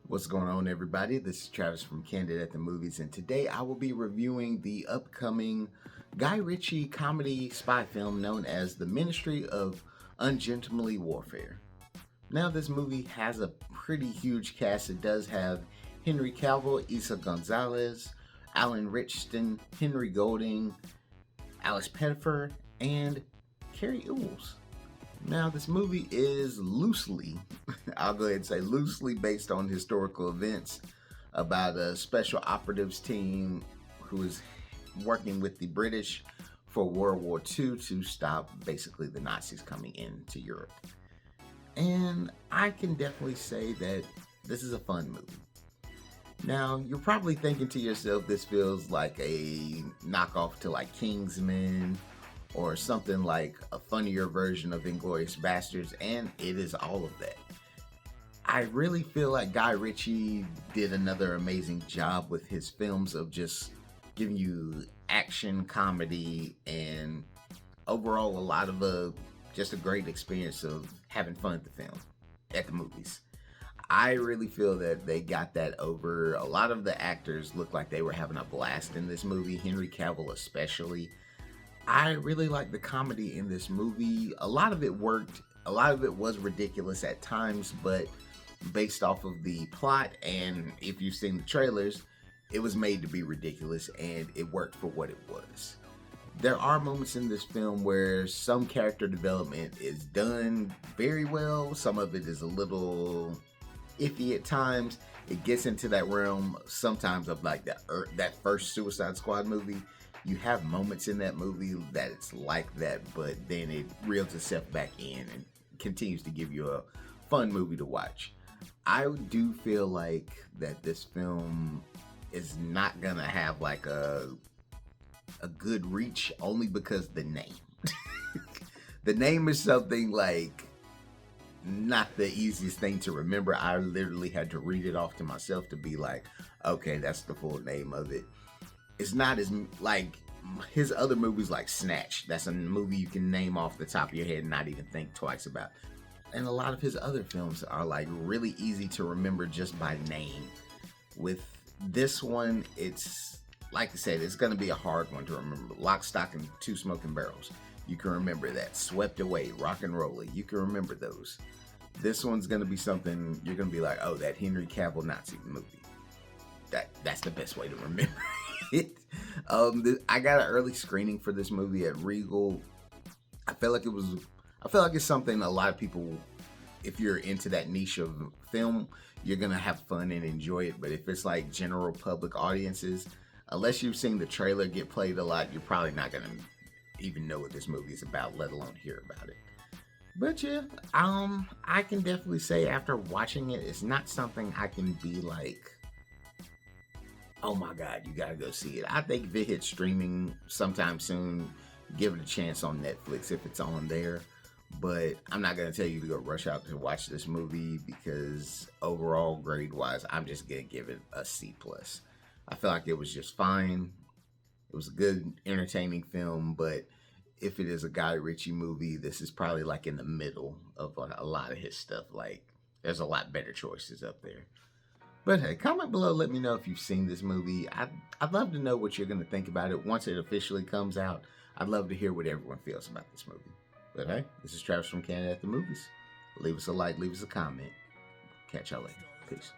What's going on, everybody? This is Travis from Candid at the Movies, and today I will be reviewing the upcoming Guy Ritchie comedy spy film known as The Ministry of Ungentlemanly Warfare. Now, this movie has a pretty huge cast. It does have Henry Cavill, Eiza González, Alan Ritchson, Henry Golding, Alice Pettyfer, and Cary Elwes. Now, this movie is loosely, I'll go ahead and say loosely based on historical events about a special operatives team who is working with the British for World War II to stop basically the Nazis coming into Europe. And I can definitely say that this is a fun movie. Now, you're probably thinking to yourself, this feels like a knockoff to like Kingsman, or something like a funnier version of Inglourious Basterds, and it is all of that. I really feel like Guy Ritchie did another amazing job with his films of just giving you action, comedy, and overall a lot of just a great experience of having fun at the movies. I really feel that they got that over. A lot of the actors looked like they were having a blast in this movie, Henry Cavill especially. I really like the comedy in this movie. A lot of it worked. A lot of it was ridiculous at times, but based off of the plot, and if you've seen the trailers, it was made to be ridiculous and it worked for what it was. There are moments in this film where some character development is done very well. Some of it is a little iffy at times. It gets into that realm sometimes of like that first Suicide Squad movie. You have moments in that movie that it's like that, but then it reels itself back in and continues to give you a fun movie to watch. I do feel like that this film is not gonna have like a good reach, only because the name. The name is something like not the easiest thing to remember. I literally had to read it off to myself to be like, okay, that's the full name of it. It's not as like his other movies like Snatch. That's a movie you can name off the top of your head and not even think twice about. And a lot of his other films are like really easy to remember just by name. With this one, it's like I said, it's going to be a hard one to remember. Lock, Stock, and Two Smoking Barrels. You can remember that. Swept Away, Rock and Roller. You can remember those. This one's going to be something you're going to be like, oh, that Henry Cavill Nazi movie. That's the best way to remember it. I got an early screening for this movie at Regal. I feel like it's something a lot of people, if you're into that niche of film, you're gonna have fun and enjoy it. But if it's like general public audiences, unless you've seen the trailer get played a lot, you're probably not gonna even know what this movie is about, let alone hear about it. But yeah, I can definitely say after watching it, it's not something I can be like, oh my God, you gotta go see it. I think if it hits streaming sometime soon, give it a chance on Netflix if it's on there. But I'm not gonna tell you to go rush out to watch this movie because overall grade wise, I'm just gonna give it a C+. I feel like it was just fine. It was a good, entertaining film, but if it is a Guy Ritchie movie, this is probably like in the middle of a lot of his stuff. Like, there's a lot better choices up there. But hey, comment below, let me know if you've seen this movie. I'd love to know what you're going to think about it once it officially comes out. I'd love to hear what everyone feels about this movie. But hey, this is Travis from Candid at the Movies. Leave us a like, leave us a comment. Catch y'all later. Peace.